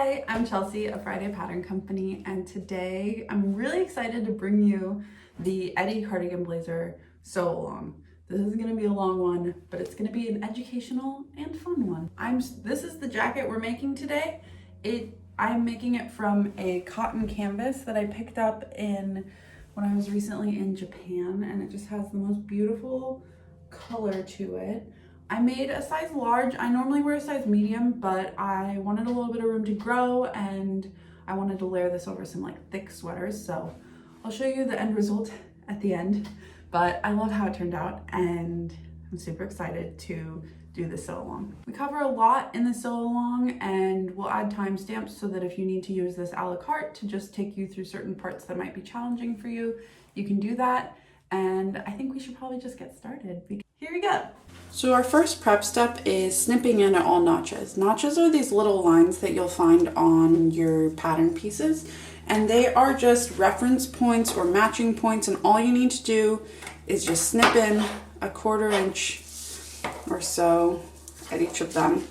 Hi, I'm Chelsea of Friday Pattern Company, and today I'm really excited to bring you the Eddy Cardigan blazer sew along. This is going to be a long one, but it's going to be an educational and fun one. This is the jacket we're making today. I'm making it from a cotton canvas that I picked up when I was recently in Japan, and it just has the most beautiful color to it. I made a size large. I normally wear a size medium, but I wanted a little bit of room to grow and I wanted to layer this over some like thick sweaters. So I'll show you the end result at the end, but I love how it turned out and I'm super excited to do the sew along. We cover a lot in the sew along and we'll add timestamps so that if you need to use this a la carte to just take you through certain parts that might be challenging for you, you can do that. And I think we should probably just get started. Here we go. So our first prep step is snipping in at all notches. Notches are these little lines that you'll find on your pattern pieces, and they are just reference points or matching points, and all you need to do is just snip in a 1/4 inch or so at each of them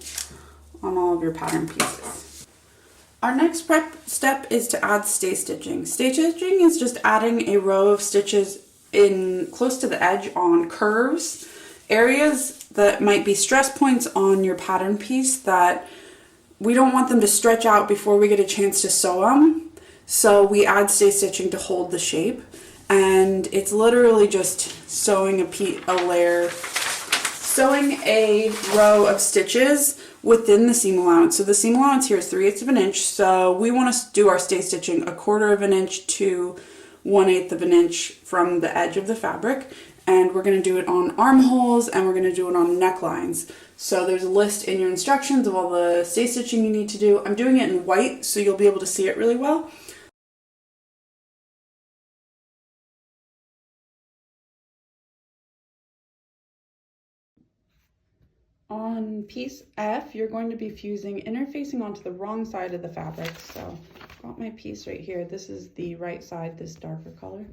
on all of your pattern pieces. Our next prep step is to add stay stitching. Stay stitching is just adding a row of stitches in close to the edge on curves, areas that might be stress points on your pattern piece that we don't want them to stretch out before we get a chance to sew them. So we add stay stitching to hold the shape, and it's literally just sewing sewing a row of stitches within the seam allowance. So the seam allowance here is 3/8 of an inch. So we want to do our stay stitching 1/4 of an inch to 1/8 of an inch from the edge of the fabric. And we're going to do it on armholes and we're going to do it on necklines. So there's a list in your instructions of all the stay stitching you need to do. I'm doing it in white so you'll be able to see it really well. On piece F, you're going to be fusing interfacing onto the wrong side of the fabric. So I've got my piece right here. This is the right side, this darker color.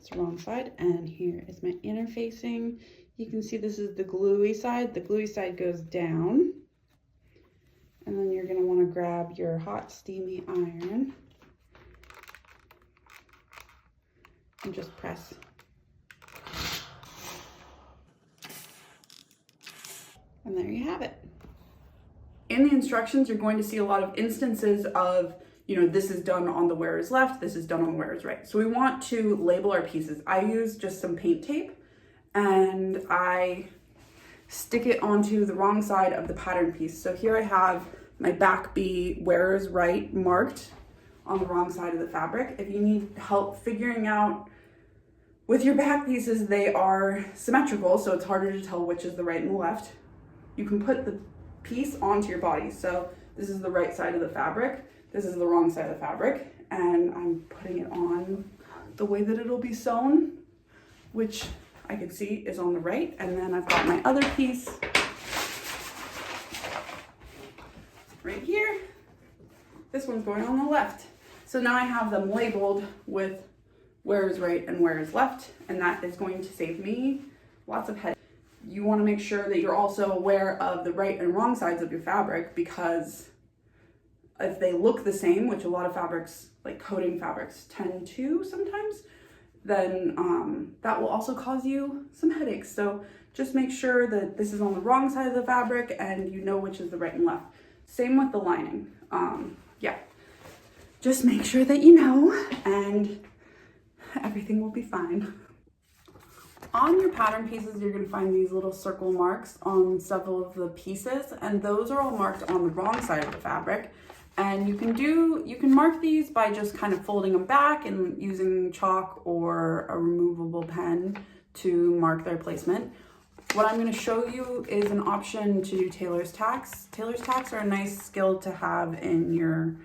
It's the wrong side, and here is my interfacing. You can see this is the gluey side. The gluey side goes down, and then you're going to want to grab your hot steamy iron and just press. And there you have it. In the instructions, you're going to see a lot of instances of, this is done on the wearer's left, this is done on the wearer's right. So we want to label our pieces. I use just some paint tape and I stick it onto the wrong side of the pattern piece. So here I have my back B wearer's right marked on the wrong side of the fabric. If you need help figuring out with your back pieces, they are symmetrical, so it's harder to tell which is the right and the left. You can put the piece onto your body. So this is the right side of the fabric. This is the wrong side of the fabric, and I'm putting it on the way that it'll be sewn, which I can see is on the right. And then I've got my other piece right here. This one's going on the left. So now I have them labeled with where is right and where is left, and that is going to save me lots of headaches. You want to make sure that you're also aware of the right and wrong sides of your fabric, because if they look the same, which a lot of fabrics, like coating fabrics, tend to sometimes, then that will also cause you some headaches. So just make sure that this is on the wrong side of the fabric and you know which is the right and left. Same with the lining. Yeah, just make sure that you know, and everything will be fine. On your pattern pieces, you're going to find these little circle marks on several of the pieces, and those are all marked on the wrong side of the fabric. And you can mark these by just kind of folding them back and using chalk or a removable pen to mark their placement. What I'm going to show you is an option to do tailor's tacks. Tailor's tacks are a nice skill to have in your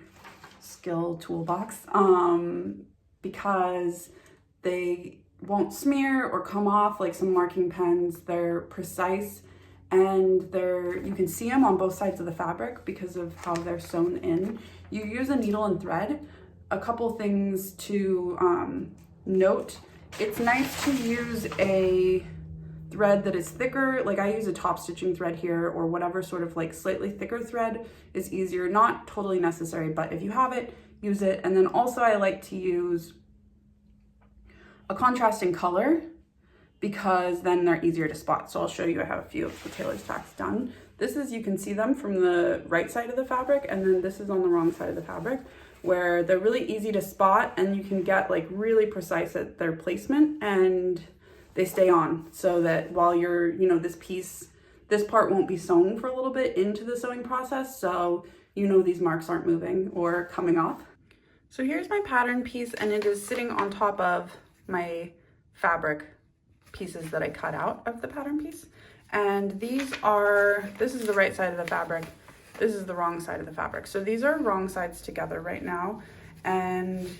skill toolbox because they won't smear or come off like some marking pens. They're precise, and you can see them on both sides of the fabric because of how they're sewn in. You use a needle and thread. A couple things to note. It's nice to use thread that is thicker, like I use a top stitching thread here, or whatever sort of like slightly thicker thread is easier. Not totally necessary, but if you have it, use it. And then also I like to use a contrasting color because then they're easier to spot. So I'll show you, I have a few of the tailor's tacks done. This is, you can see them from the right side of the fabric, and then this is on the wrong side of the fabric, where they're really easy to spot and you can get like really precise at their placement, and they stay on so that while you're, you know, this part won't be sewn for a little bit into the sewing process. So, you know, these marks aren't moving or coming off. So here's my pattern piece, and it is sitting on top of my fabric pieces that I cut out of the pattern piece. And these are, this is the right side of the fabric, this is the wrong side of the fabric. So these are wrong sides together right now. And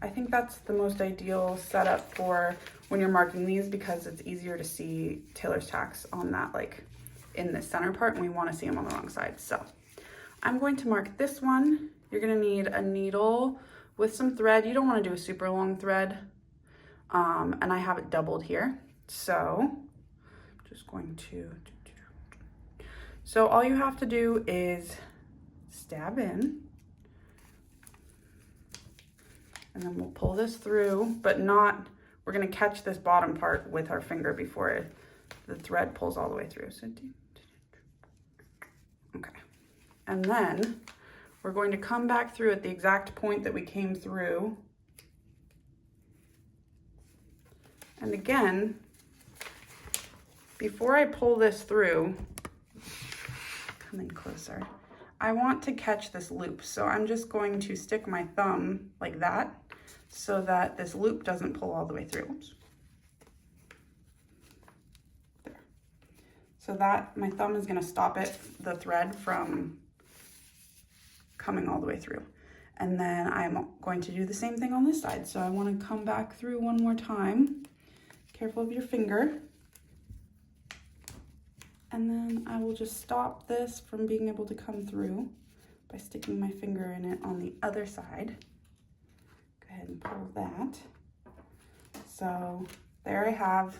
I think that's the most ideal setup for when you're marking these, because it's easier to see tailor's tacks on that, like in the center part, and we want to see them on the wrong side. So I'm going to mark this one. You're going to need a needle with some thread. You don't want to do a super long thread. And I have it doubled here. So I'm just going to, so all you have to do is stab in, and then we'll pull this through, but not, we're going to catch this bottom part with our finger before the thread pulls all the way through. So, okay. And then we're going to come back through at the exact point that we came through. And again, before I pull this through, come in closer, I want to catch this loop. So I'm just going to stick my thumb like that so that this loop doesn't pull all the way through. Oops. There. So that my thumb is going to stop it, the thread, from coming all the way through. And then I'm going to do the same thing on this side. So I want to come back through one more time. Careful of your finger. And then I will just stop this from being able to come through by sticking my finger in it on the other side. Go ahead and pull that. So there I have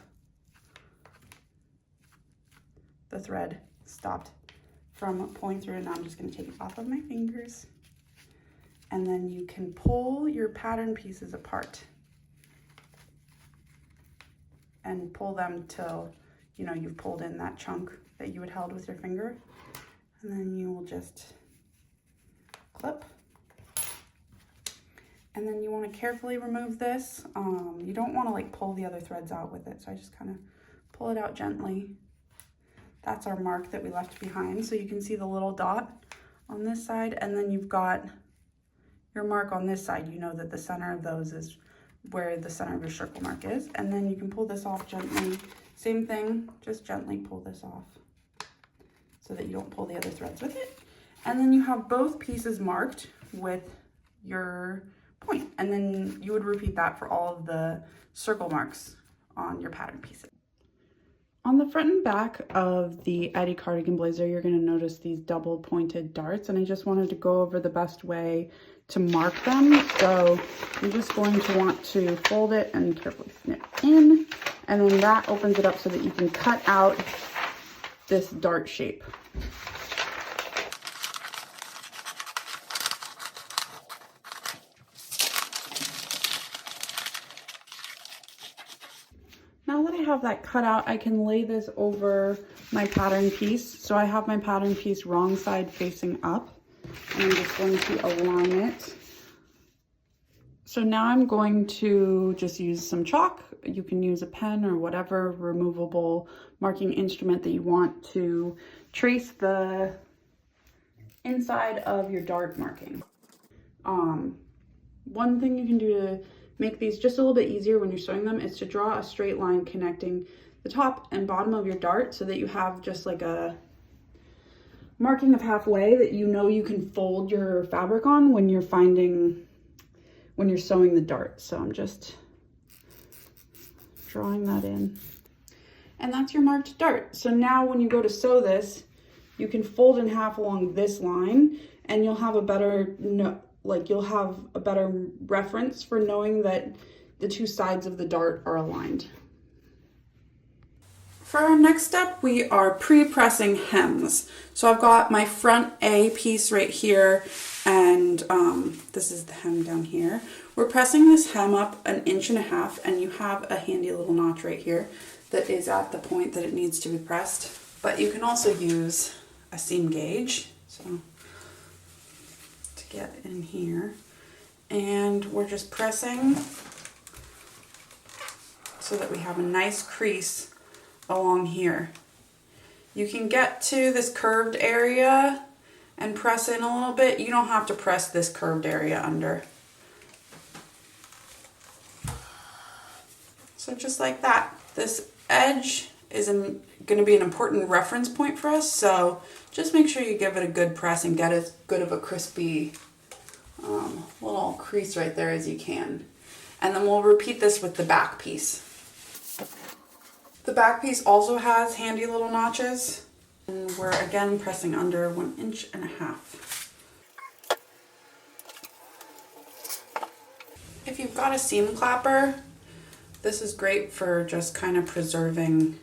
the thread stopped from pulling through, and now I'm just going to take it off of my fingers. And then you can pull your pattern pieces apart and pull them till, you know, you've pulled in that chunk that you had held with your finger. And then you will just clip. And then you want to carefully remove this. You don't want to like pull the other threads out with it. So I just kind of pull it out gently. That's our mark that we left behind. So you can see the little dot on this side, and then you've got your mark on this side. You know that the center of those is where the center of your circle mark is. And then you can pull this off gently. Same thing, just gently pull this off so that you don't pull the other threads with it. And then you have both pieces marked with your point. And then you would repeat that for all of the circle marks on your pattern pieces. On the front and back of the Eddy Cardigan blazer, you're going to notice these double pointed darts, and I just wanted to go over the best way to mark them. So you're just going to want to fold it and carefully snip in, and then that opens it up so that you can cut out this dart shape. Now that I have that cut out, I can lay this over my pattern piece. So I have my pattern piece wrong side facing up, and I'm just going to align it. So now I'm going to just use some chalk. You can use a pen or whatever removable marking instrument that you want to trace the inside of your dart marking. One thing you can do to make these just a little bit easier when you're sewing them is to draw a straight line connecting the top and bottom of your dart so that you have just like a marking of halfway that you know you can fold your fabric on when you're sewing the dart. So I'm just drawing that in. And that's your marked dart. So now when you go to sew this, you can fold in half along this line, and you'll have a better reference for knowing that the two sides of the dart are aligned. For our next step, we are pre-pressing hems. So I've got my front A piece right here, and this is the hem down here. We're pressing this hem up 1.5 inches, and you have a handy little notch right here that is at the point that it needs to be pressed. But you can also use a seam gauge, so to get in here. And we're just pressing so that we have a nice crease along here. You can get to this curved area and press in a little bit. You don't have to press this curved area under. So just like that. This edge is going to be an important reference point for us, so just make sure you give it a good press and get as good of a crispy little crease right there as you can. And then we'll repeat this with the back piece. The back piece also has handy little notches, and we're again pressing under 1.5 inches. If you've got a seam clapper, this is great for just kind of preserving,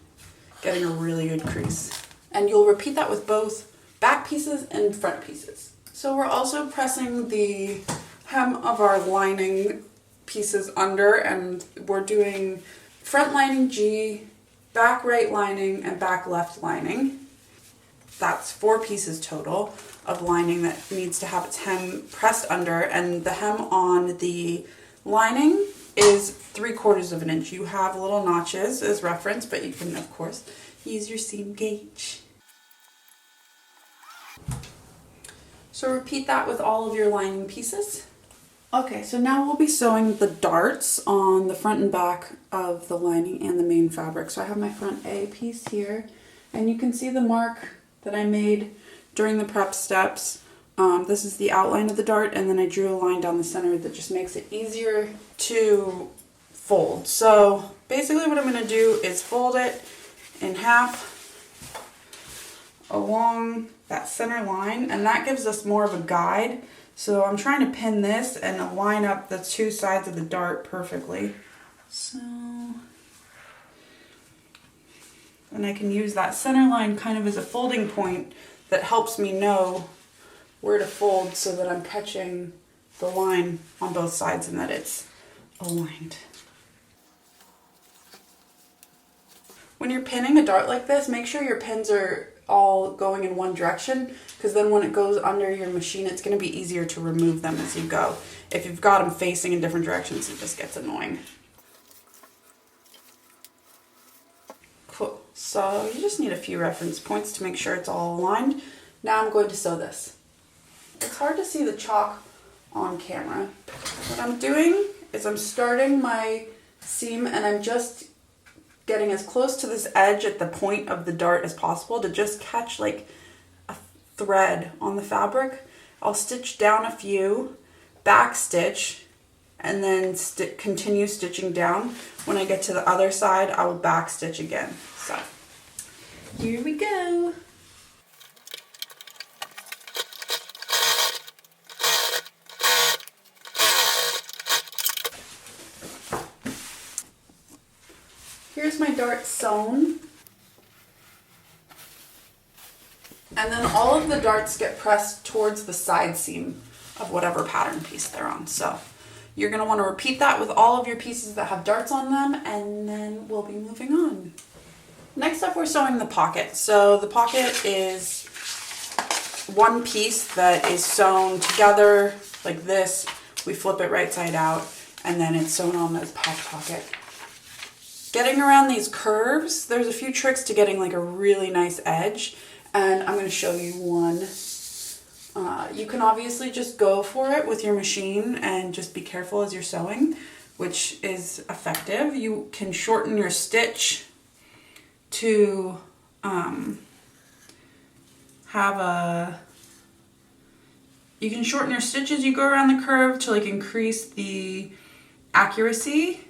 getting a really good crease. And you'll repeat that with both back pieces and front pieces. So we're also pressing the hem of our lining pieces under, and we're doing front lining G, back right lining, and back left lining. That's 4 pieces total of lining that needs to have its hem pressed under, and the hem on the lining is 3/4 inch. You have little notches as reference, but you can of course use your seam gauge. So repeat that with all of your lining pieces. Okay, so now we'll be sewing the darts on the front and back of the lining and the main fabric. So I have my front A piece here, and you can see the mark that I made during the prep steps. This is the outline of the dart, and then I drew a line down the center that just makes it easier to fold. So basically what I'm going to do is fold it in half along that center line, and that gives us more of a guide. So I'm trying to pin this and line up the 2 sides of the dart perfectly. So, and I can use that center line kind of as a folding point that helps me know where to fold so that I'm catching the line on both sides and that it's aligned. When you're pinning a dart like this, make sure your pins are all going in one direction, because then when it goes under your machine, it's going to be easier to remove them as you go. If you've got them facing in different directions, it just gets annoying. Cool. So you just need a few reference points to make sure it's all aligned. Now I'm going to sew this. It's hard to see the chalk on camera. What I'm doing is I'm starting my seam, and I'm just getting as close to this edge at the point of the dart as possible to just catch like a thread on the fabric. I'll stitch down a few, back stitch, and then continue stitching down. When I get to the other side, I will back stitch again. So here we go. Here's my dart sewn. And then all of the darts get pressed towards the side seam of whatever pattern piece they're on. So you're going to want to repeat that with all of your pieces that have darts on them, and then we'll be moving on. Next up, we're sewing the pocket. So the pocket is one piece that is sewn together like this. We flip it right side out, and then it's sewn on this pocket. Getting around these curves, there's a few tricks to getting like a really nice edge, and I'm going to show you one. You can obviously just go for it with your machine and just be careful as you're sewing, which is effective. You can shorten your stitch to you can shorten your stitch as you go around the curve to like increase the accuracy.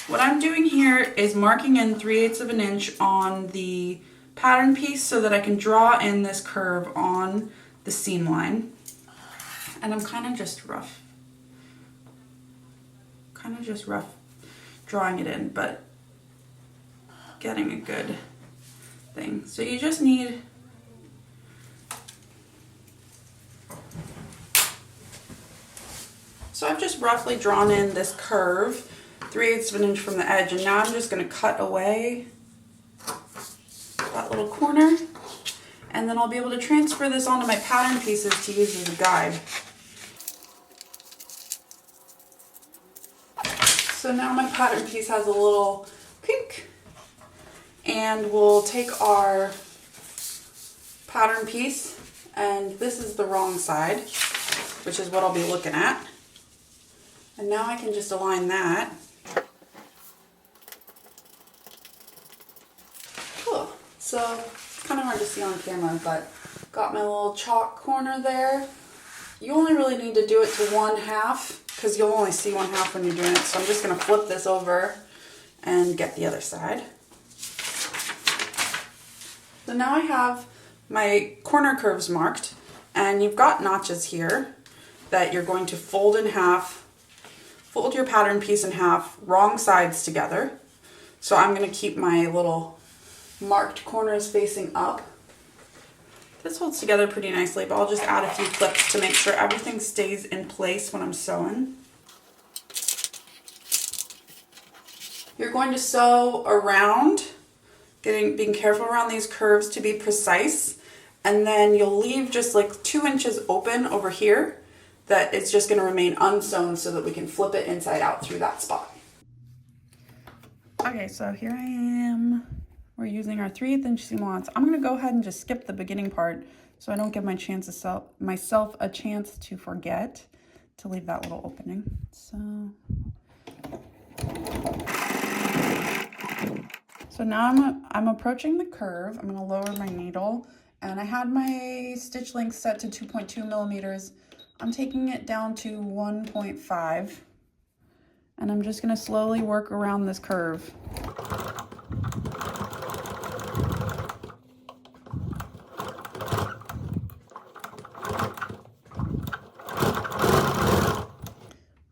What I'm doing here is marking in 3/8 inch on the pattern piece so that I can draw in this curve on the seam line. And I'm kind of just rough drawing it in, but getting a good thing. So you just need so I've just roughly drawn in this curve 3/8 of an inch from the edge, and now I'm just going to cut away that little corner, and then I'll be able to transfer this onto my pattern pieces to use as a guide. So now my pattern piece has a little kink, and we'll take our pattern piece, and this is the wrong side, which is what I'll be looking at. And now I can just align that. Cool. So it's kind of hard to see on camera, but got my little chalk corner there. You only really need to do it to 1/2 because you'll only see 1/2 when you're doing it. So I'm just going to flip this over and get the other side. So now I have my corner curves marked, and you've got notches here that you're going to fold in half. Fold your pattern piece in half, wrong sides together. So I'm going to keep my little marked corners facing up. This holds together pretty nicely, but I'll just add a few clips to make sure everything stays in place when I'm sewing. You're going to sew around, being careful around these curves to be precise, and then you'll leave just like 2 inches open over here that it's just going to remain unsewn so that we can flip it inside out through that spot. Okay, so here I am. We're using our 3/8 inch seam allowance. I'm going to go ahead and just skip the beginning part so I don't give myself a chance to forget to leave that little opening. So now I'm approaching the curve. I'm going to lower my needle, and I had my stitch length set to 2.2 millimeters. I'm taking it down to 1.5, and I'm just going to slowly work around this curve.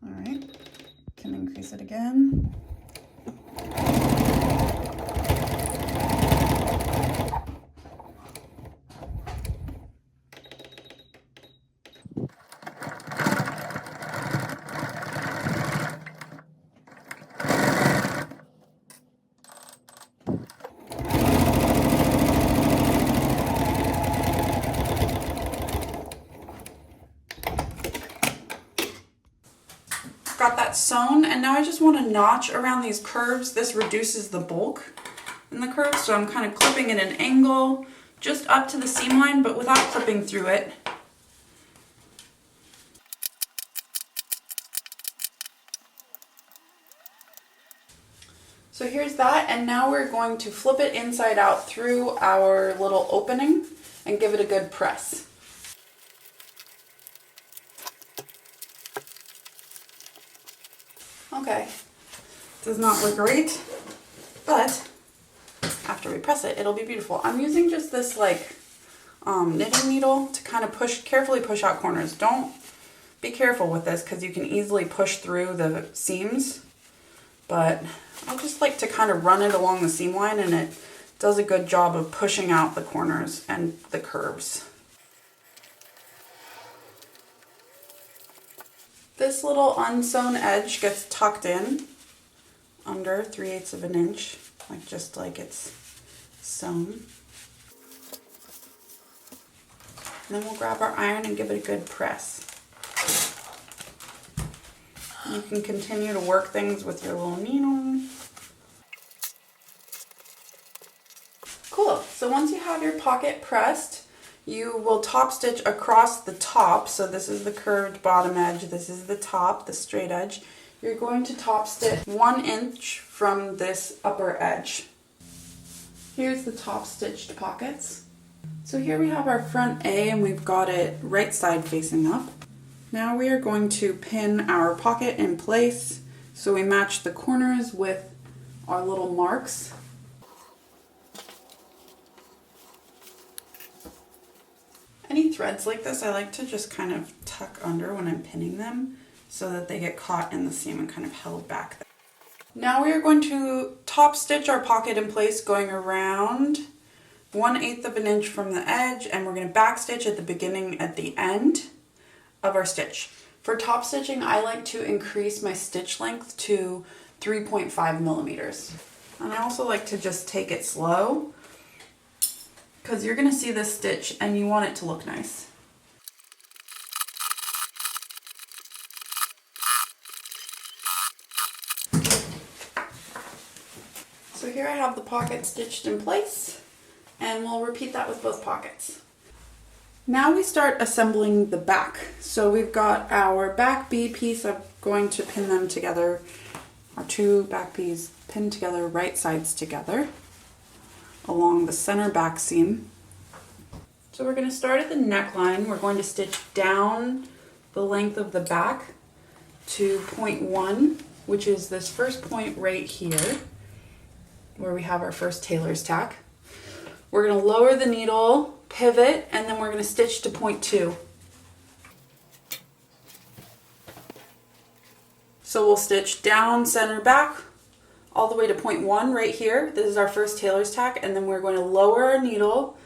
All right, can increase it again. Got that sewn, and now I just want to notch around these curves. This reduces the bulk in the curve, so I'm kind of clipping at an angle just up to the seam line, but without clipping through it. So here's that, and now we're going to flip it inside out through our little opening and give it a good press. Okay, does not look great, but after we press it, it'll be beautiful. I'm using just this like knitting needle to kind of carefully push out corners. Don't be careful with this because you can easily push through the seams, but I just like to kind of run it along the seam line, and it does a good job of pushing out the corners and the curves. This little unsewn edge gets tucked in under 3/8 of an inch, just like it's sewn. And then we'll grab our iron and give it a good press. You can continue to work things with your little needle. Cool, so once you have your pocket pressed, you will top stitch across the top. So this is the curved bottom edge, this is the top, the straight edge. You're going to top stitch 1 inch from this upper edge. Here's the top stitched pockets. So here we have our front A, and we've got it right side facing up. Now we are going to pin our pocket in place so we match the corners with our little marks. Any threads like this, I like to just kind of tuck under when I'm pinning them so that they get caught in the seam and kind of held back. Now we are going to top stitch our pocket in place going around 1/8 of an inch from the edge, and we're going to back stitch at the beginning at the end of our stitch. For top stitching, I like to increase my stitch length to 3.5 millimeters. And I also like to just take it slow because you're going to see this stitch and you want it to look nice. So here I have the pocket stitched in place, and we'll repeat that with both pockets. Now we start assembling the back. So we've got our back B piece. I'm going to pin them together, our two back B's pinned together, right sides together, along the center back seam. So we're going to start at the neckline. We're going to stitch down the length of the back to point 1, which is this first point right here, where we have our first tailor's tack. We're going to lower the needle, pivot, and then we're going to stitch to point 2. So we'll stitch down, center, back, all the way to point 1 right here. This is our first tailor's tack, and then we're going to lower our needle,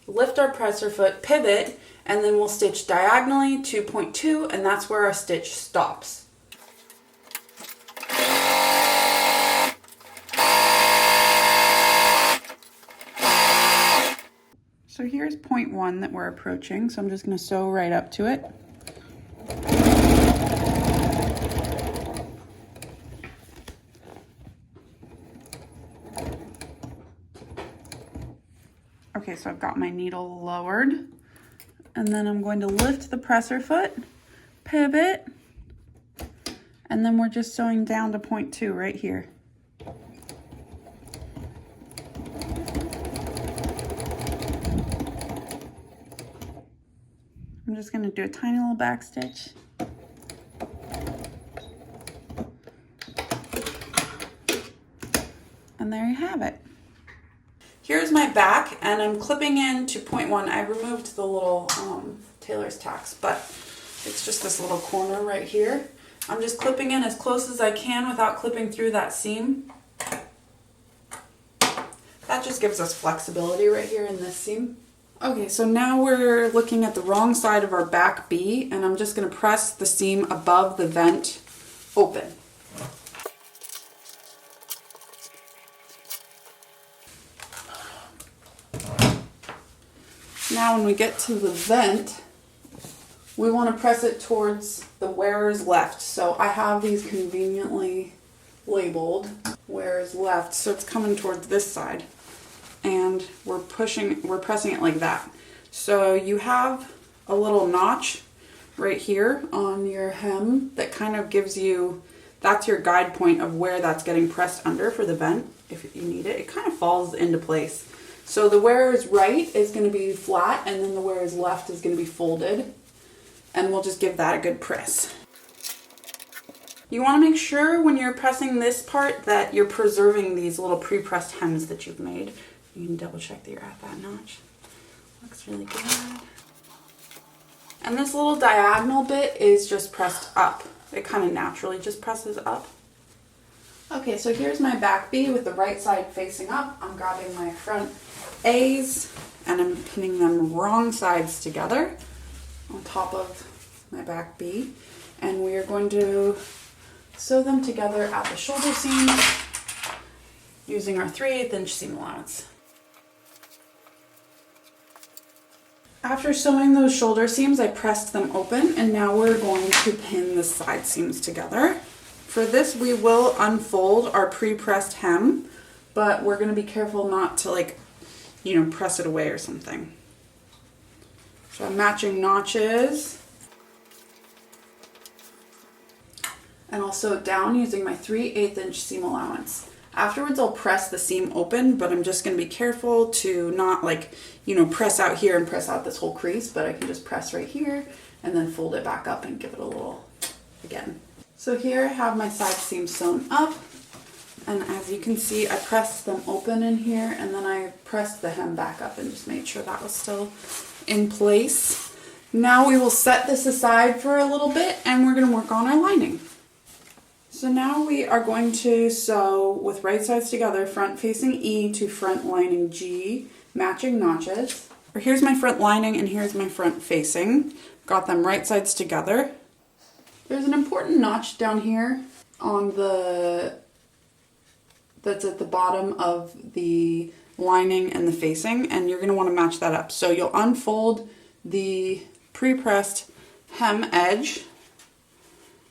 lift our presser foot, pivot, and then we'll stitch diagonally to point 2, and that's where our stitch stops. So here's point 1 that we're approaching, so I'm just going to sew right up to it. Okay, so I've got my needle lowered, and then I'm going to lift the presser foot, pivot, and then we're just sewing down to point 2 right here. I'm just going to do a tiny little back stitch. And there you have it. Here's my back, and I'm clipping in to point 1. I removed the little tailor's tacks, but it's just this little corner right here. I'm just clipping in as close as I can without clipping through that seam. That just gives us flexibility right here in this seam. Okay, so now we're looking at the wrong side of our back B, and I'm just going to press the seam above the vent open. Now when we get to the vent, we want to press it towards the wearer's left. So I have these conveniently labeled wearer's left, so it's coming towards this side. And we're pressing it like that. So you have a little notch right here on your hem that kind of gives you, that's your guide point of where that's getting pressed under for the vent if you need it. It kind of falls into place. So the wearer's right is going to be flat, and then the wearer's left is going to be folded. And we'll just give that a good press. You want to make sure when you're pressing this part that you're preserving these little pre-pressed hems that you've made. You can double check that you're at that notch. Looks really good. And this little diagonal bit is just pressed up. It kind of naturally just presses up. Okay, so here's my back B with the right side facing up. I'm grabbing my front A's and I'm pinning them wrong sides together on top of my back B. And we are going to sew them together at the shoulder seam using our 3/8 inch seam allowance. After sewing those shoulder seams, I pressed them open, and now we're going to pin the side seams together. For this, we will unfold our pre-pressed hem, but we're going to be careful not to press it away or something. So I'm matching notches, and I'll sew it down using my 3/8 inch seam allowance. Afterwards, I'll press the seam open, but I'm just going to be careful to not press out here and press out this whole crease, but I can just press right here and then fold it back up and give it a little again. So here I have my side seams sewn up, and as you can see, I pressed them open in here, and then I pressed the hem back up and just made sure that was still in place. Now we will set this aside for a little bit, and we're going to work on our lining. So now we are going to sew with right sides together, front facing E to front lining G, matching notches. Or here's my front lining and here's my front facing. Got them right sides together. There's an important notch down here on that's at the bottom of the lining and the facing, and you're going to want to match that up. So you'll unfold the pre-pressed hem edge,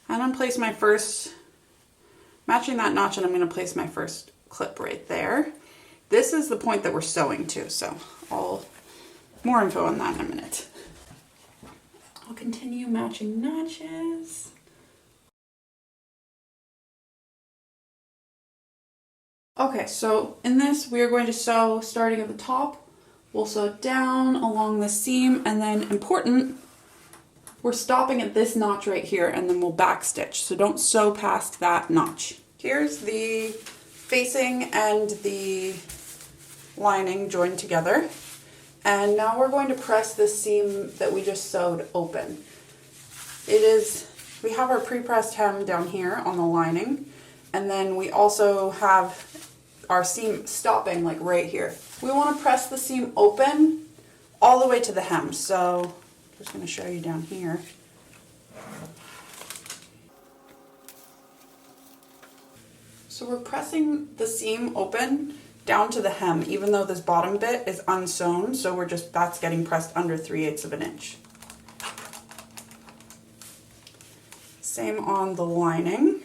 and I'm place my first, matching that notch, and I'm going to place my first clip right there. This is the point that we're sewing to, so more info on that in a minute. I'll continue matching notches. Okay, so in this we are going to sew starting at the top. We'll sew down along the seam, and then important, we're stopping at this notch right here, and then we'll back stitch. So don't sew past that notch. Here's the facing and the lining joined together. And now we're going to press this seam that we just sewed open. We have our pre-pressed hem down here on the lining, and then we also have our seam stopping like right here. We want to press the seam open all the way to the hem. So I'm just going to show you down here. So we're pressing the seam open down to the hem, even though this bottom bit is unsewn, so that's getting pressed under 3/8 of an inch. Same on the lining.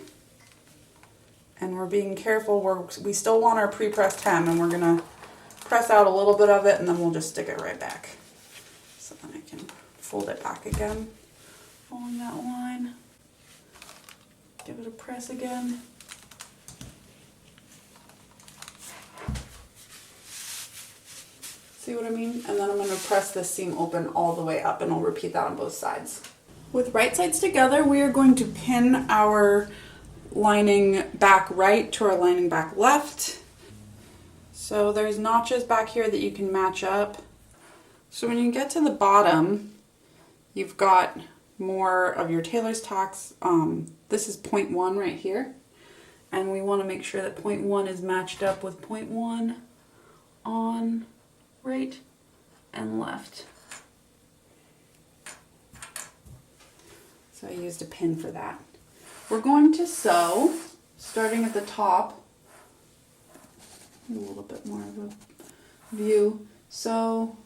And we're being careful, we still want our pre-pressed hem, and we're gonna press out a little bit of it, and then we'll just stick it right back. So then I can fold it back again along that line. Give it a press again. See what I mean? And then I'm going to press this seam open all the way up, and I'll repeat that on both sides. With right sides together, we are going to pin our lining back right to our lining back left. So there's notches back here that you can match up. So when you get to the bottom, you've got more of your tailor's tacks. This is 0.1 right here. And we want to make sure that 0.1 is matched up with 0.1 on right and left. So I used a pin for that. We're going to sew starting at the top. A little bit more of a view. So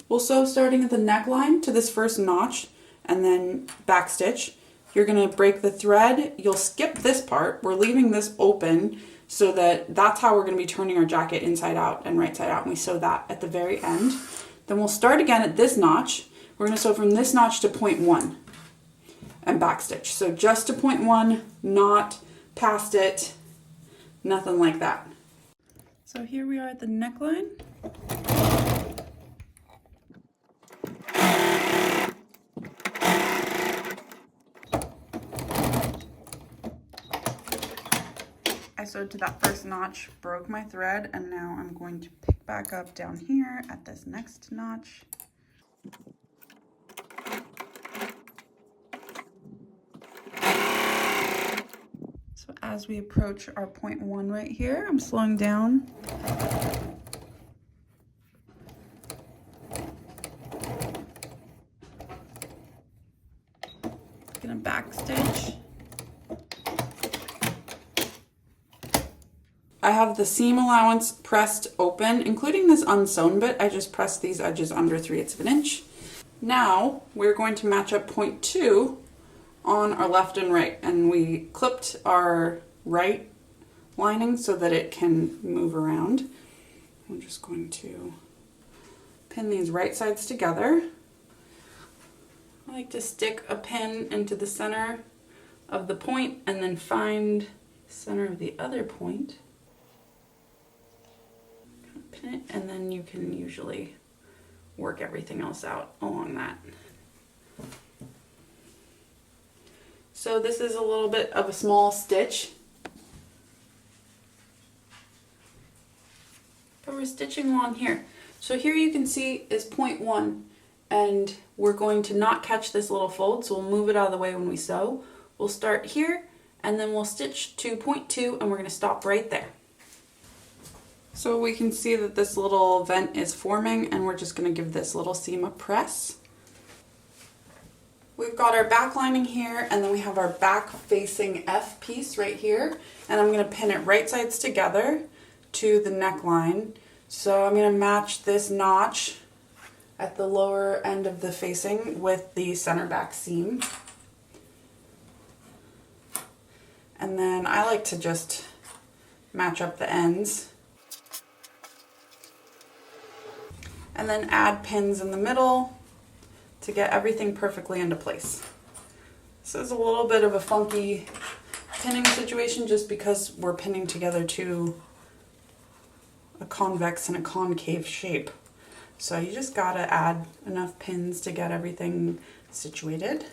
we'll sew starting at the neckline to this first notch and then back stitch. You're going to break the thread. You'll skip this part. We're leaving this open so that's how we're going to be turning our jacket inside out and right side out, and we sew that at the very end. Then we'll start again at this notch. We're going to sew from this notch to 0.1 and back stitch. So just to 0.1, not past it, nothing like that. So here we are at the neckline. I sewed to that first notch, broke my thread, and now I'm going to pick back up down here at this next notch. So as we approach our 0.1 right here, I'm slowing down. Gonna back stitch. I have the seam allowance pressed open, including this unsewn bit. I just pressed these edges under 3/8 of an inch. Now we're going to match up 0.2 on our left and right, and we clipped our right lining so that it can move around. I'm just going to pin these right sides together. I like to stick a pin into the center of the point and then find the center of the other point. Pin it, and then you can usually work everything else out along that. So this is a little bit of a small stitch, but we're stitching along here. So here you can see is 0.1, and we're going to not catch this little fold, so we'll move it out of the way when we sew. We'll start here, and then we'll stitch to 0.2, and we're going to stop right there. So we can see that this little vent is forming, and we're just going to give this little seam a press. We've got our back lining here, and then we have our back facing F piece right here, and I'm going to pin it right sides together to the neckline. So I'm going to match this notch at the lower end of the facing with the center back seam. And then I like to just match up the ends. And then add pins in the middle to get everything perfectly into place. This is a little bit of a funky pinning situation just because we're pinning together to a convex and a concave shape. So you just gotta add enough pins to get everything situated.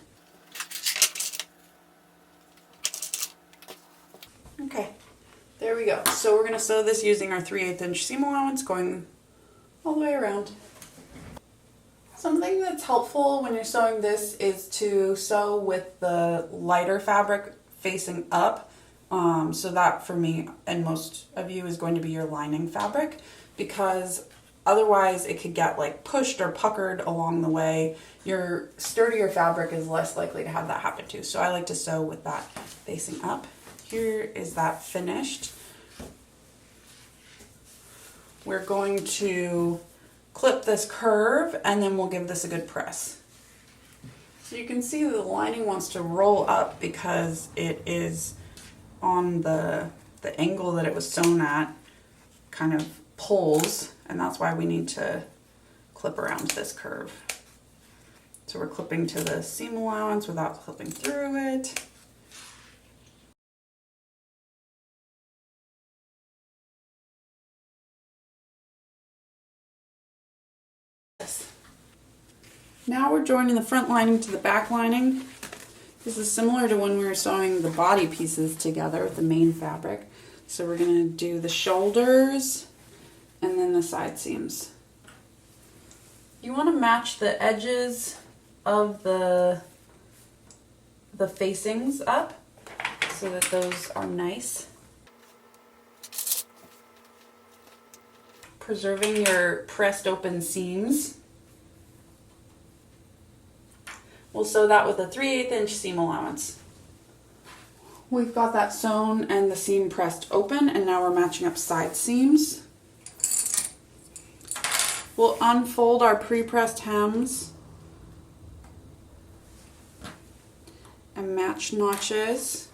Okay, there we go. So we're gonna sew this using our 3/8 inch seam allowance going all the way around. Something that's helpful when you're sewing this is to sew with the lighter fabric facing up. So that for me and most of you is going to be your lining fabric, because otherwise it could get like pushed or puckered along the way. Your sturdier fabric is less likely to have that happen too. So I like to sew with that facing up. Here is that finished. We're going to clip this curve and then we'll give this a good press. So you can see the lining wants to roll up because it is on the angle that it was sewn at, kind of pulls, and that's why we need to clip around this curve. So we're clipping to the seam allowance without clipping through it. Now we're joining the front lining to the back lining. This is similar to when we were sewing the body pieces together with the main fabric. So we're going to do the shoulders and then the side seams. You want to match the edges of the facings up so that those are nice. Preserving your pressed open seams. We'll sew that with a 3/8 inch seam allowance. We've got that sewn and the seam pressed open, and now we're matching up side seams. We'll unfold our pre-pressed hems and match notches.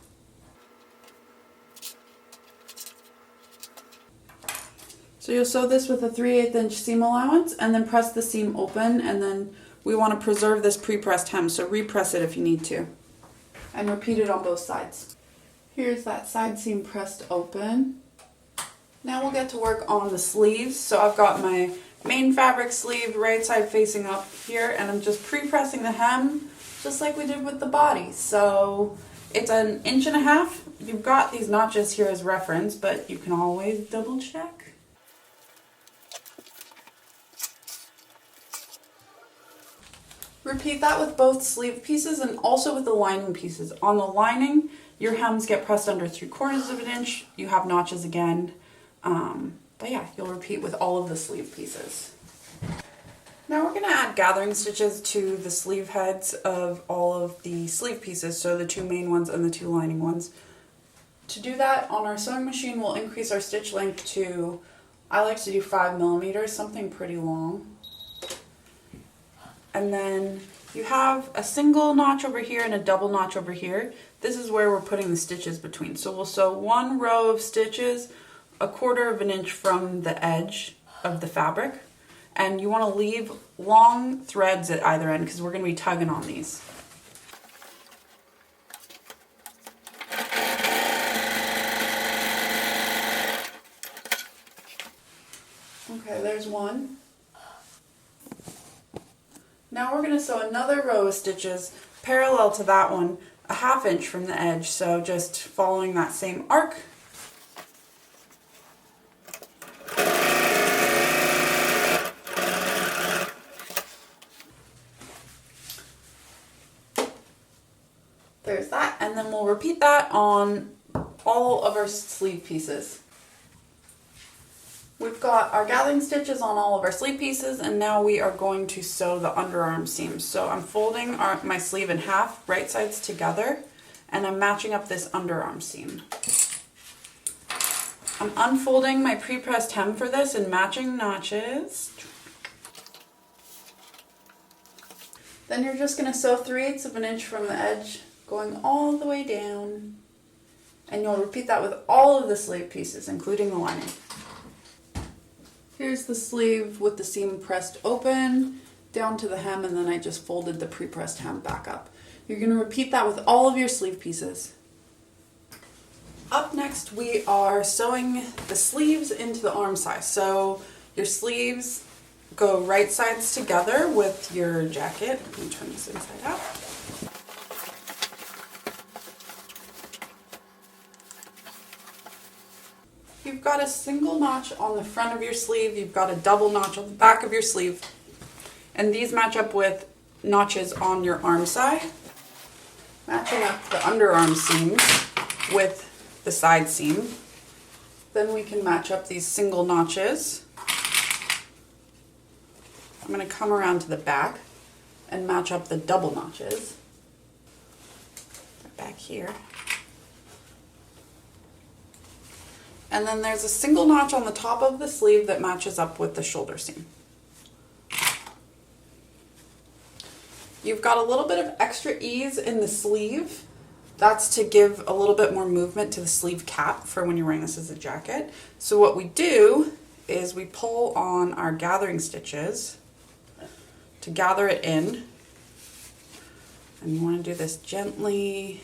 So you'll sew this with a 3/8 inch seam allowance and then press the seam open, and then we want to preserve this pre-pressed hem, so repress it if you need to. And repeat it on both sides. Here's that side seam pressed open. Now we'll get to work on the sleeves. So I've got my main fabric sleeve right side facing up here, and I'm just pre-pressing the hem just like we did with the body. So it's 1.5 inches. You've got these notches here as reference, but you can always double check. Repeat that with both sleeve pieces and also with the lining pieces. On the lining, your hems get pressed under 3/4 inch. You have notches again. But yeah, you'll repeat with all of the sleeve pieces. Now we're going to add gathering stitches to the sleeve heads of all of the sleeve pieces, so the 2 main ones and the 2 lining ones. To do that, on our sewing machine, we'll increase our stitch length to, I like to do 5 millimeters, something pretty long. And then you have a single notch over here and a double notch over here. This is where we're putting the stitches between. So we'll sew 1 row of stitches 1/4 inch from the edge of the fabric. And you want to leave long threads at either end because we're going to be tugging on these. Okay, there's one. Now we're going to sew another row of stitches parallel to that one, 1/2 inch from the edge, so just following that same arc. There's that, and then we'll repeat that on all of our sleeve pieces. We've got our gathering stitches on all of our sleeve pieces, and now we are going to sew the underarm seams. So I'm folding my sleeve in half, right sides together, and I'm matching up this underarm seam. I'm unfolding my pre-pressed hem for this in matching notches. Then you're just going to sew 3/8 of an inch from the edge, going all the way down. And you'll repeat that with all of the sleeve pieces, including the lining. Here's the sleeve with the seam pressed open down to the hem, and then I just folded the pre-pressed hem back up. You're going to repeat that with all of your sleeve pieces. Up next, we are sewing the sleeves into the arm size. So your sleeves go right sides together with your jacket. Let me turn this inside out. You've got a single notch on the front of your sleeve, you've got a double notch on the back of your sleeve, and these match up with notches on your arm side, matching up the underarm seams with the side seam. Then we can match up these single notches. I'm going to come around to the back and match up the double notches. Back here. And then there's a single notch on the top of the sleeve that matches up with the shoulder seam. You've got a little bit of extra ease in the sleeve. That's to give a little bit more movement to the sleeve cap for when you're wearing this as a jacket. So what we do is we pull on our gathering stitches to gather it in. And you want to do this gently.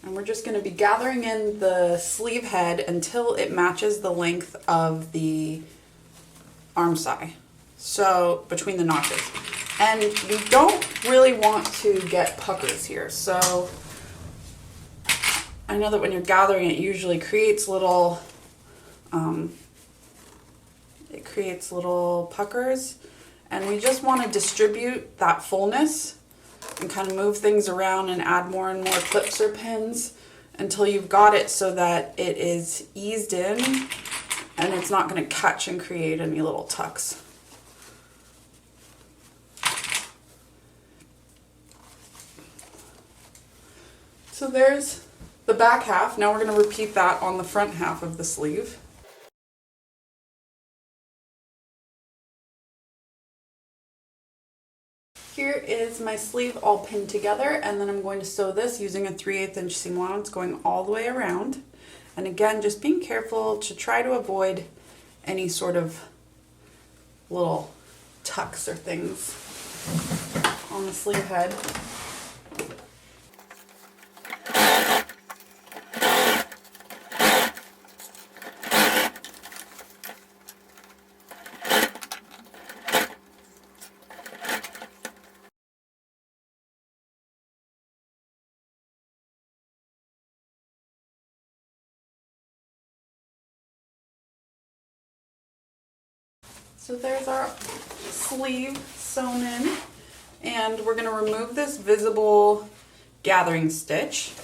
And we're just going to be gathering in the sleeve head until it matches the length of the arm side. So between the notches. And we don't really want to get puckers here. So I know that when you're gathering it usually creates little puckers, and we just want to distribute that fullness and kind of move things around and add more and more clips or pins until you've got it so that it is eased in and it's not going to catch and create any little tucks. So there's the back half. Now we're going to repeat that on the front half of the sleeve. Here is my sleeve all pinned together, and then I'm going to sew this using a 3/8 inch seam allowance going all the way around. And again, just being careful to try to avoid any sort of little tucks or things on the sleeve head. So there's our sleeve sewn in, and we're going to remove this visible gathering stitch,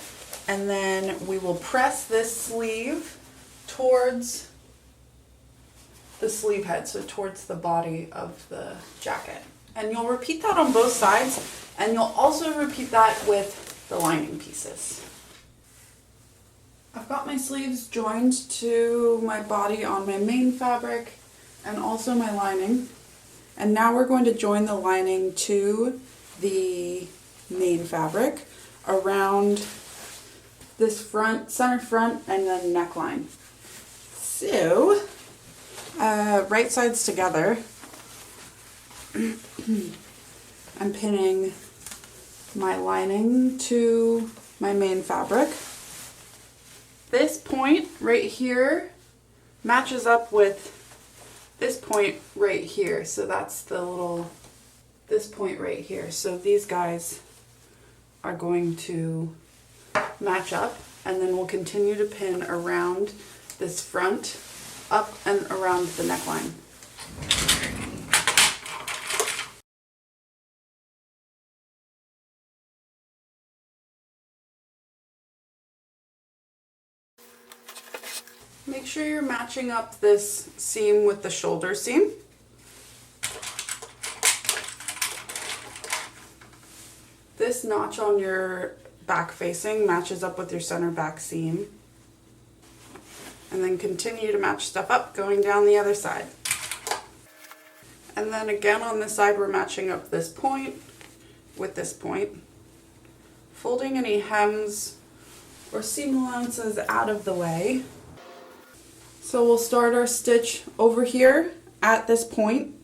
and then we will press this sleeve towards the sleeve head, so towards the body of the jacket. And you'll repeat that on both sides, and you'll also repeat that with the lining pieces. I've got my sleeves joined to my body on my main fabric and also my lining, and now we're going to join the lining to the main fabric around this center front and then neckline. So right sides together, I'm pinning my lining to my main fabric. This point right here matches up with this point right here, so that's this point right here. So these guys are going to match up, and then we'll continue to pin around this front, up and around the neckline. Make sure you're matching up this seam with the shoulder seam. This notch on your back facing matches up with your center back seam. And then continue to match stuff up going down the other side. And then again on this side we're matching up this point with this point. Folding any hems or seam allowances out of the way. So we'll start our stitch over here at this point,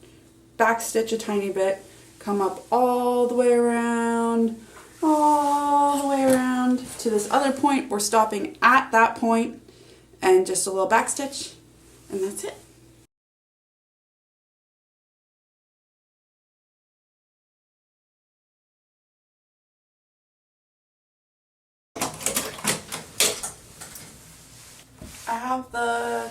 back stitch a tiny bit, come up all the way around to this other point. We're stopping at that point and just a little back stitch, and that's it. I have the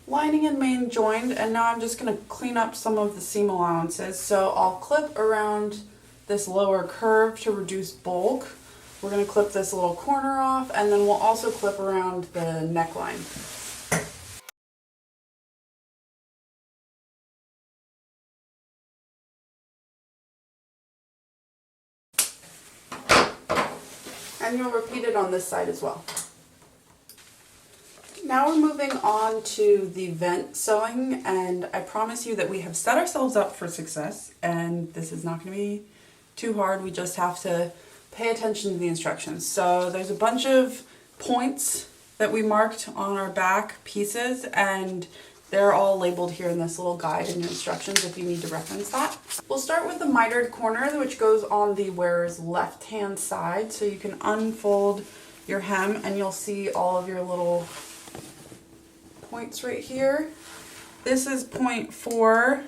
lining and main joined, and now I'm just going to clean up some of the seam allowances. So I'll clip around this lower curve to reduce bulk. We're going to clip this little corner off, and then we'll also clip around the neckline. And you'll repeat it on this side as well. Now we're moving on to the vent sewing, and I promise you that we have set ourselves up for success, and this is not going to be too hard. We just have to pay attention to the instructions. So there's a bunch of points that we marked on our back pieces, and they're all labeled here in this little guide and instructions if you need to reference that. We'll start with the mitered corner, which goes on the wearer's left hand side. So you can unfold your hem and you'll see all of your little points right here. This is 0.4,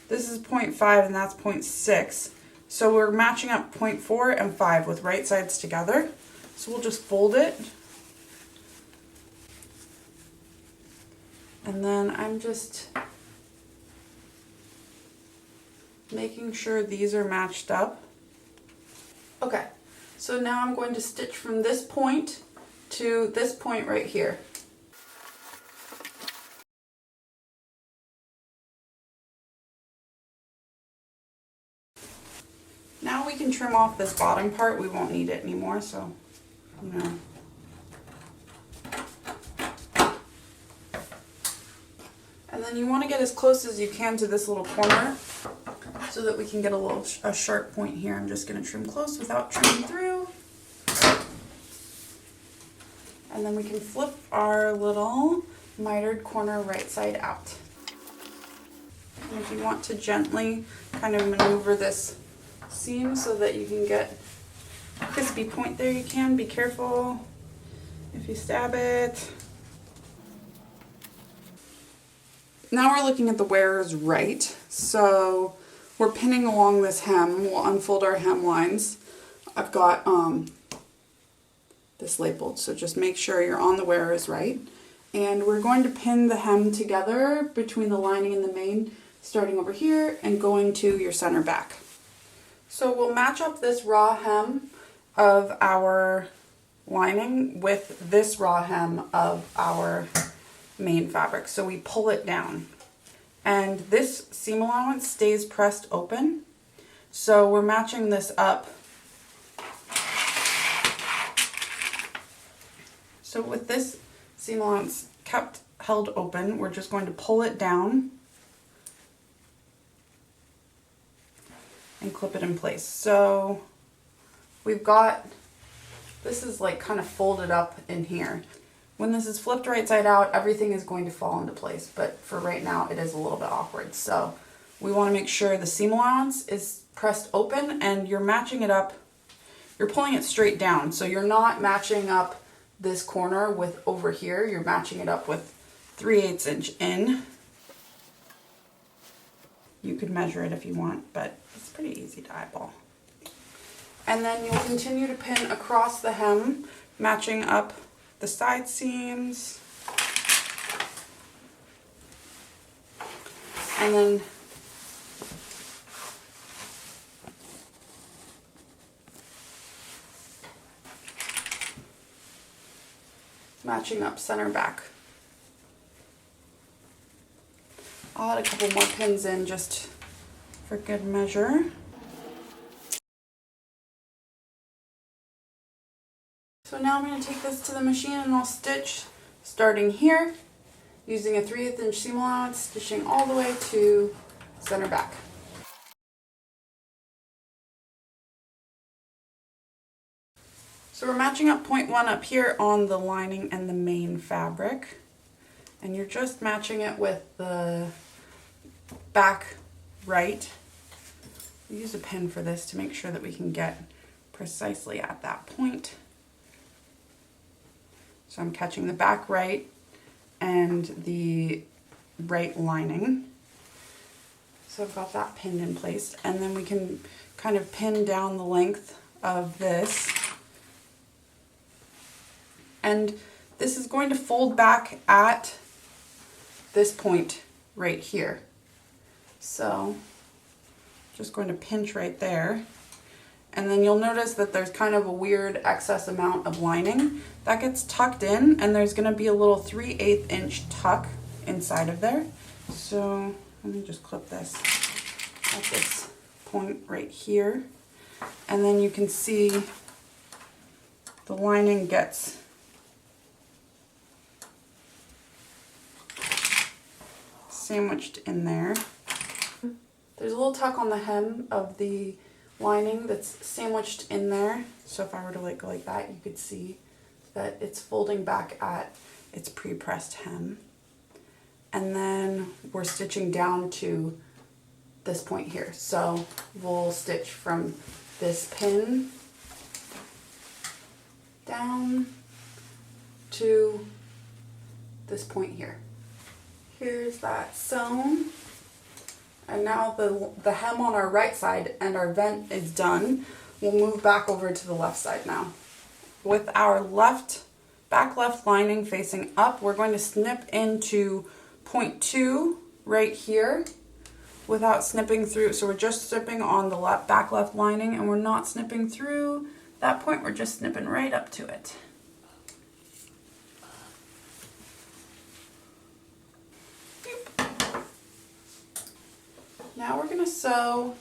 this is 0.5, and that's 0.6. So we're matching up 0.4 and 5 with right sides together. So we'll just fold it. And then I'm just making sure these are matched up. Okay, so now I'm going to stitch from this point to this point right here. Now we can trim off this bottom part. We won't need it anymore, so And then you want to get as close as you can to this little corner so that we can get a sharp point here. I'm just going to trim close without trimming through. And then we can flip our little mitered corner right side out. And if you want to gently kind of maneuver this seam so that you can get a crispy point there, you can. Be careful if you stab it. Now we're looking at the wearer's right. So we're pinning along this hem. We'll unfold our hem lines. I've got this labeled, so just make sure you're on the wearer's right. And we're going to pin the hem together between the lining and the main, starting over here and going to your center back. So we'll match up this raw hem of our lining with this raw hem of our main fabric. So we pull it down. And this seam allowance stays pressed open. So we're matching this up. So with this seam allowance held open, we're just going to pull it down and clip it in place. So we've got, this is like kind of folded up in here. When this is flipped right side out, everything is going to fall into place, but for right now it is a little bit awkward. So we want to make sure the seam allowance is pressed open and you're matching it up, you're pulling it straight down. So you're not matching up this corner with over here, you're matching it up with 3/8 inch in. You could measure it if you want, but it's pretty easy to eyeball. And then you'll continue to pin across the hem, matching up the side seams. And then matching up center back. I'll add a couple more pins in just for good measure. So now I'm going to take this to the machine and I'll stitch starting here using a 3/8 inch seam allowance, stitching all the way to center back. So we're matching up point 1 up here on the lining and the main fabric, and you're just matching it with the back right. We use a pin for this to make sure that we can get precisely at that point. So I'm catching the back right and the right lining. So I've got that pinned in place, and then we can kind of pin down the length of this. And this is going to fold back at this point right here. So just going to pinch right there. And then you'll notice that there's kind of a weird excess amount of lining that gets tucked in, and there's going to be a little 3/8 inch tuck inside of there. So let me just clip this at this point right here. And then you can see the lining gets sandwiched in there. There's a little tuck on the hem of the lining that's sandwiched in there. So if I were to go like that, you could see that it's folding back at its pre-pressed hem. And then we're stitching down to this point here. So we'll stitch from this pin down to this point here. Here's that sewn. And now the hem on our right side and our vent is done. We'll move back over to the left side now. With our back left lining facing up, we're going to snip into point 2 right here without snipping through. So we're just snipping on the back left lining, and we're not snipping through that point. We're just snipping right up to it. Now we're going to sew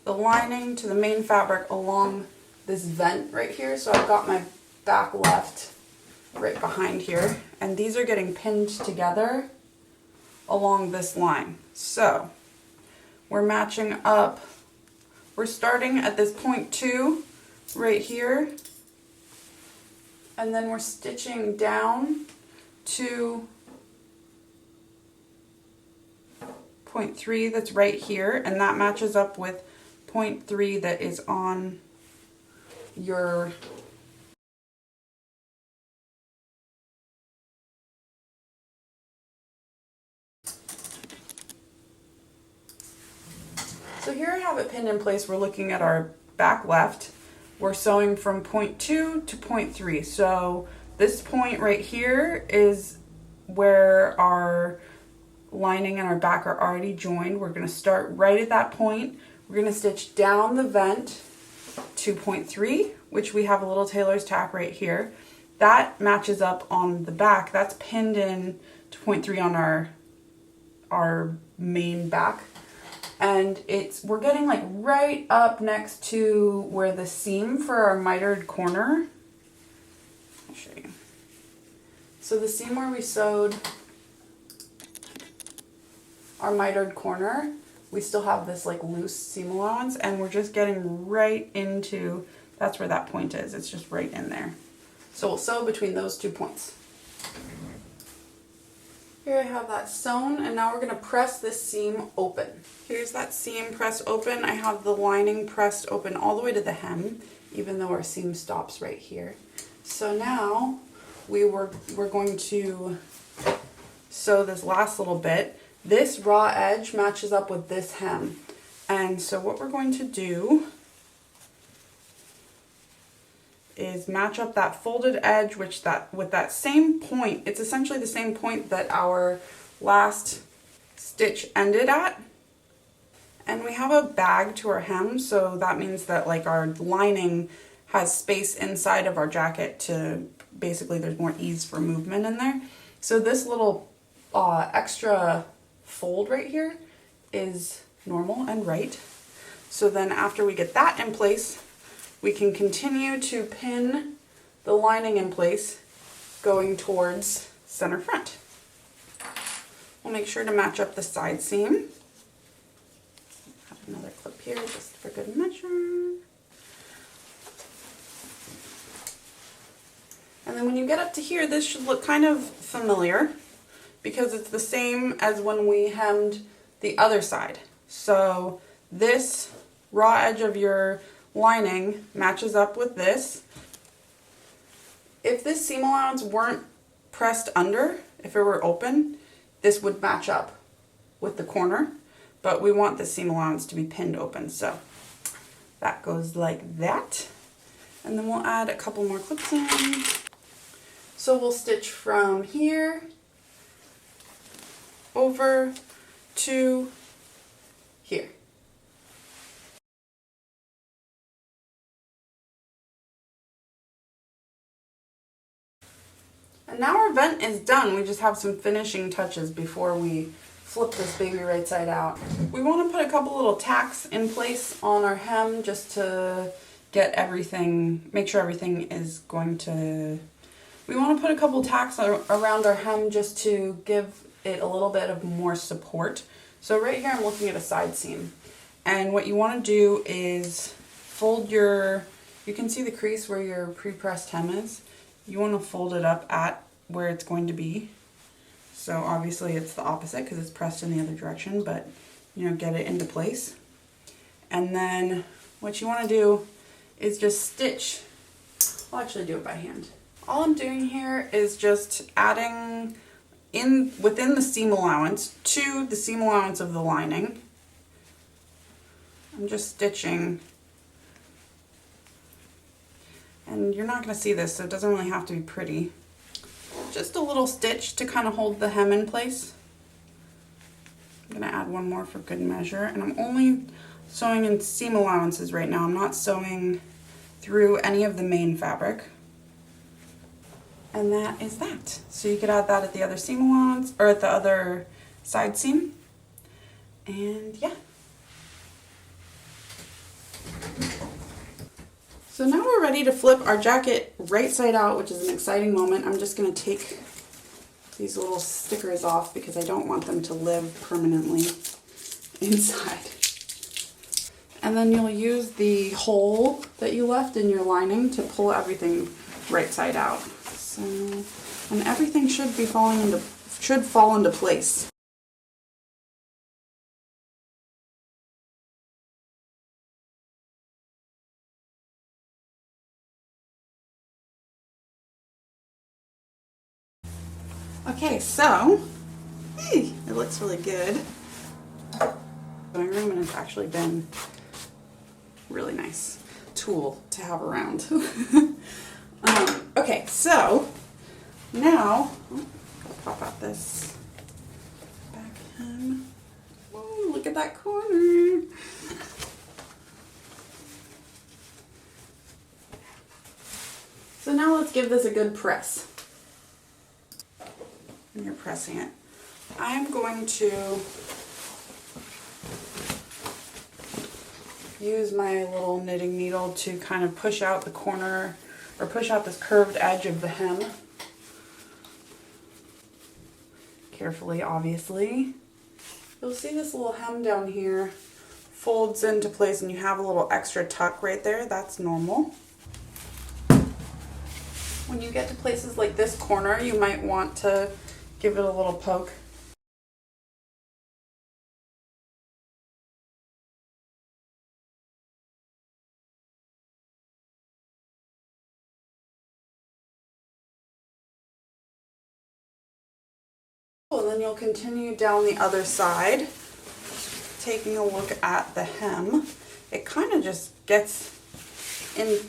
the lining to the main fabric along this vent right here. So I've got my back left right behind here, and these are getting pinned together along this line. So we're matching up. We're starting at this point 2 right here, and then we're stitching down to point 3 that's right here, and that matches up with point 3 that is on your So here I have it pinned in place. We're looking at our back left. We're sewing from point 2 to point 3. So this point right here is where our lining and our back are already joined. We're going to start right at that point. We're going to stitch down the vent to point 3, which we have a little tailor's tack right here. That matches up on the back. That's pinned in to point 3 on our main back. And we're getting like right up next to where the seam for our mitered corner. I'll show you. So the seam where we sewed our mitered corner, we still have this like loose seam allowance, and we're just getting right into, that's where that point is. It's just right in there. So we'll sew between those 2 points. Here I have that sewn, and now we're going to press this seam open. Here's that seam pressed open. I have the lining pressed open all the way to the hem, even though our seam stops right here. So now we're going to sew this last little bit. This raw edge matches up with this hem. And so what we're going to do is match up that folded edge with that same point. It's essentially the same point that our last stitch ended at. And we have a bag to our hem, so that means that like our lining has space inside of our jacket to basically there's more ease for movement in there. So this little extra fold right here is normal and right. So then after we get that in place, we can continue to pin the lining in place going towards center front. We'll make sure to match up the side seam. Have another clip here just for good measure. And then when you get up to here, this should look kind of familiar because it's the same as when we hemmed the other side. So this raw edge of your lining matches up with this. If this seam allowance weren't pressed under, if it were open, this would match up with the corner, but we want the seam allowance to be pinned open. So that goes like that. And then we'll add a couple more clips in. So we'll stitch from here over to here. And now our vent is done. We just have some finishing touches before we flip this baby right side out. We want to put a couple little tacks in place on our hem just to get everything, make sure everything is going to, we want to put a couple tacks around our hem just to give it a little bit of more support. So right here I'm looking at a side seam. And what you want to do is fold your, you can see the crease where your pre-pressed hem is. You want to fold it up at where it's going to be. So obviously it's the opposite because it's pressed in the other direction, but you know, get it into place. And then what you want to do is just stitch. I'll actually do it by hand. All I'm doing here is just adding in within the seam allowance to the seam allowance of the lining. I'm just stitching. And you're not going to see this, so it doesn't really have to be pretty. Just a little stitch to kind of hold the hem in place. I'm going to add one more for good measure, and I'm only sewing in seam allowances right now. I'm not sewing through any of the main fabric. And that is that. So you could add that at the other seam allowance, or at the other side seam. And yeah. So now we're ready to flip our jacket right side out, which is an exciting moment. I'm just going to take these little stickers off because I don't want them to live permanently inside. And then you'll use the hole that you left in your lining to pull everything right side out. So, and everything should fall into place. Okay, so, hey, it looks really good. Sewing room, and it's actually been a really nice tool to have around. Okay, so now, gotta pop out this back hem. Whoa, look at that corner. So now let's give this a good press. And you're pressing it. I'm going to use my little knitting needle to kind of push out the corner, or push out this curved edge of the hem. Carefully, obviously. You'll see this little hem down here folds into place and you have a little extra tuck right there. That's normal. When you get to places like this corner, you might want to give it a little poke. And then you'll continue down the other side, taking a look at the hem. It kind of just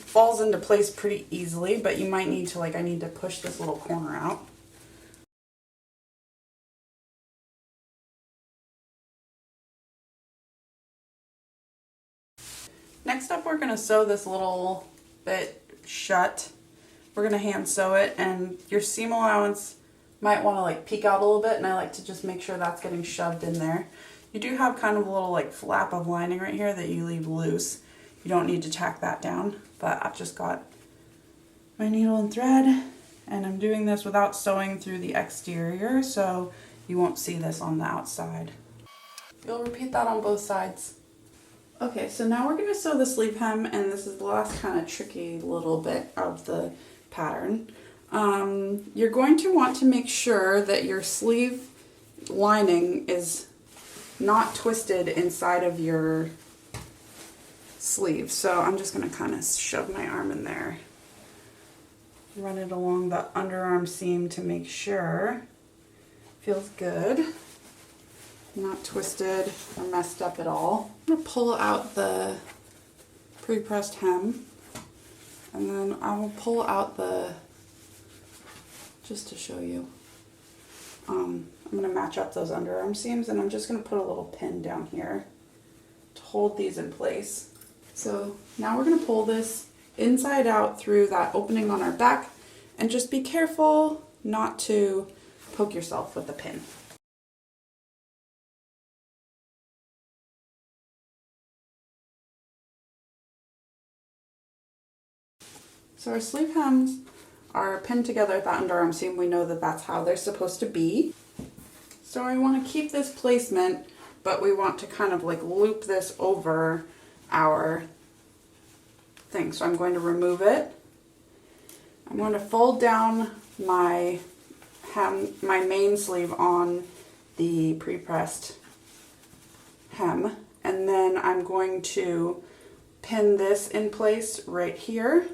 falls into place pretty easily, but you might need to, I need to push this little corner out. Next up, we're going to sew this little bit shut. We're going to hand sew it, and your seam allowance might want to like peek out a little bit, and I like to just make sure that's getting shoved in there. You do have kind of a little like flap of lining right here that you leave loose. You don't need to tack that down, but I've just got my needle and thread, and I'm doing this without sewing through the exterior, so you won't see this on the outside. You'll repeat that on both sides. Okay, so now we're going to sew the sleeve hem, and this is the last kind of tricky little bit of the pattern. You're going to want to make sure that your sleeve lining is not twisted inside of your sleeve. So I'm just going to kind of shove my arm in there, run it along the underarm seam to make sure it feels good, not twisted or messed up at all. I'm going to pull out the pre-pressed hem, and then I will pull out the, just to show you, I'm going to match up those underarm seams, and I'm just going to put a little pin down here to hold these in place. So now we're going to pull this inside out through that opening on our back, and just be careful not to poke yourself with the pin. So our sleeve hems are pinned together at that underarm seam. We know that that's how they're supposed to be. So I want to keep this placement, but we want to kind of like loop this over our thing. So I'm going to remove it. I'm going to fold down my hem, my main sleeve on the pre-pressed hem, and then I'm going to pin this in place right here.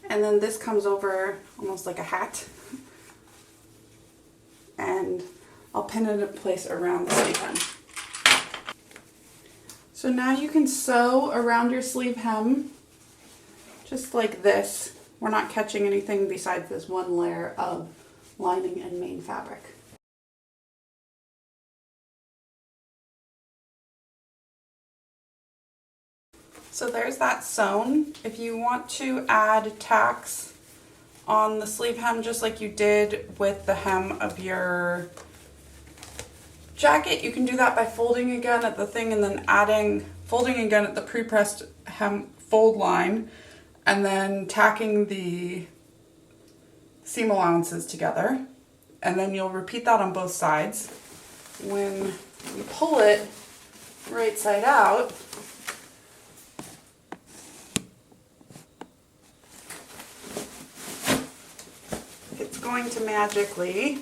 And then this comes over almost like a hat, and I'll pin it in place around the sleeve hem. So now you can sew around your sleeve hem just like this. We're not catching anything besides this one layer of lining and main fabric. So there's that sewn. If you want to add tacks on the sleeve hem just like you did with the hem of your jacket, you can do that by folding again at the thing and then folding again at the pre-pressed hem fold line, and then tacking the seam allowances together. And then you'll repeat that on both sides. When you pull it right side out, it's going to magically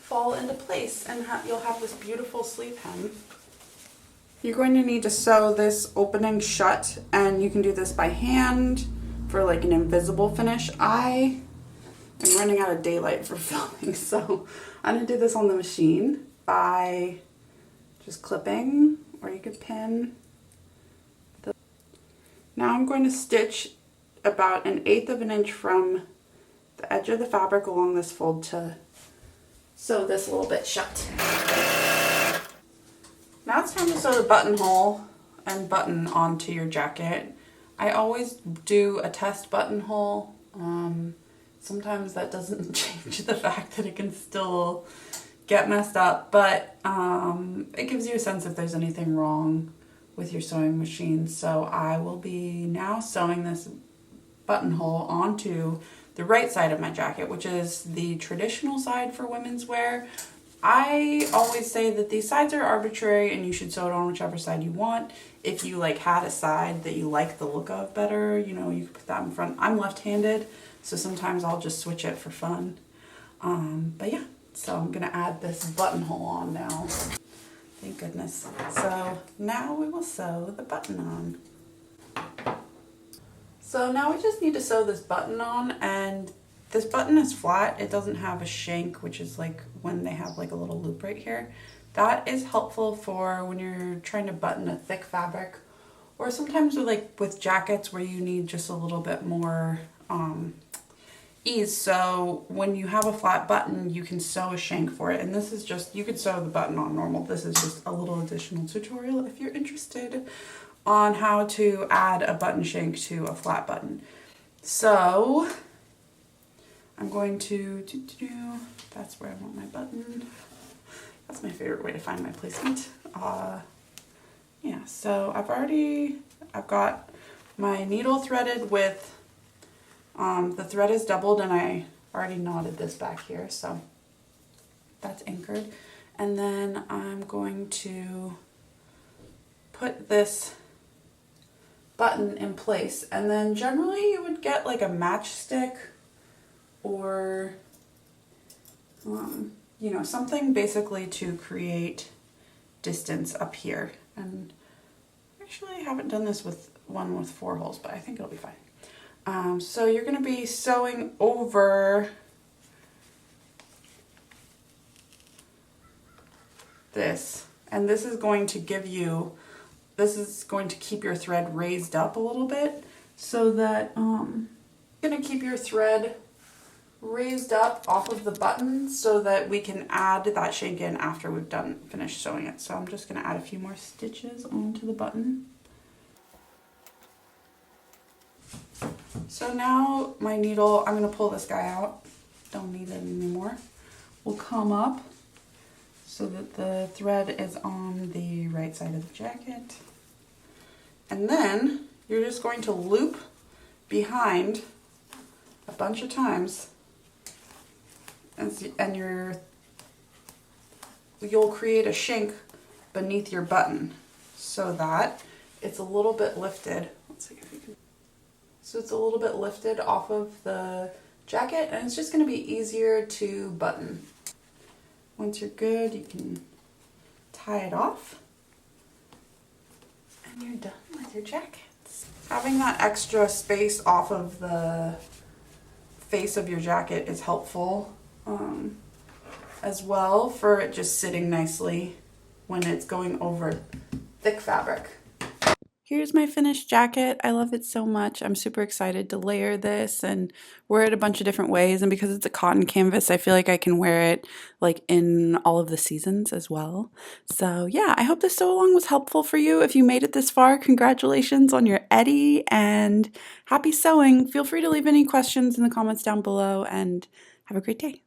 fall into place, and you'll have this beautiful sleeve hem. You're going to need to sew this opening shut, and you can do this by hand for like an invisible finish. I am running out of daylight for filming, so I'm going to do this on the machine by just clipping, or you could pin. Now I'm going to stitch about 1/8 of an inch from the edge of the fabric along this fold to sew this a little bit shut. Now it's time to sew the buttonhole and button onto your jacket. I always do a test buttonhole. Sometimes that doesn't change the fact that it can still get messed up, but it gives you a sense if there's anything wrong with your sewing machine. So I will be now sewing this buttonhole onto the right side of my jacket, which is the traditional side for women's wear. I always say that these sides are arbitrary and you should sew it on whichever side you want. If you like had a side that you like the look of better, you know, you could put that in front. I'm left-handed, so sometimes I'll just switch it for fun. But yeah, so I'm gonna add this buttonhole on now. Thank goodness. So now we will sew the button on. So now we just need to sew this button on, and this button is flat. It doesn't have a shank, which is like when they have like a little loop right here. That is helpful for when you're trying to button a thick fabric, or sometimes with jackets where you need just a little bit more ease. So when you have a flat button, you can sew a shank for it. And this is just, you could sew the button on normal. This is just a little additional tutorial if you're interested on how to add a button shank to a flat button. So I'm going to that's where I want my button. That's my favorite way to find my placement. Yeah, so I've got my needle threaded with, the thread is doubled and I already knotted this back here, so that's anchored. And then I'm going to put this button in place, and then generally you would get like a matchstick or you know, something basically to create distance up here. And actually I haven't done this with one with 4 holes, but I think it'll be fine. So you're going to be sewing over this, and this is going to give you, this is going to keep your thread raised up a little bit, so that you're going to keep your thread raised up off of the button so that we can add that shank in after we've finished sewing it. So I'm just going to add a few more stitches onto the button. So now my needle, I'm going to pull this guy out, don't need it anymore, will come up so that the thread is on the right side of the jacket. And then you're just going to loop behind a bunch of times, and you'll create a shank beneath your button so that it's a little bit lifted. Let's see if we can. So it's a little bit lifted off of the jacket, and it's just going to be easier to button. Once you're good, you can tie it off, and you're done with your jackets. Having that extra space off of the face of your jacket is helpful as well, for it just sitting nicely when it's going over thick fabric. Here's my finished jacket. I love it so much. I'm super excited to layer this and wear it a bunch of different ways. And because it's a cotton canvas, I feel like I can wear it like in all of the seasons as well. So yeah, I hope this sew along was helpful for you. If you made it this far, congratulations on your Eddy and happy sewing. Feel free to leave any questions in the comments down below, and have a great day.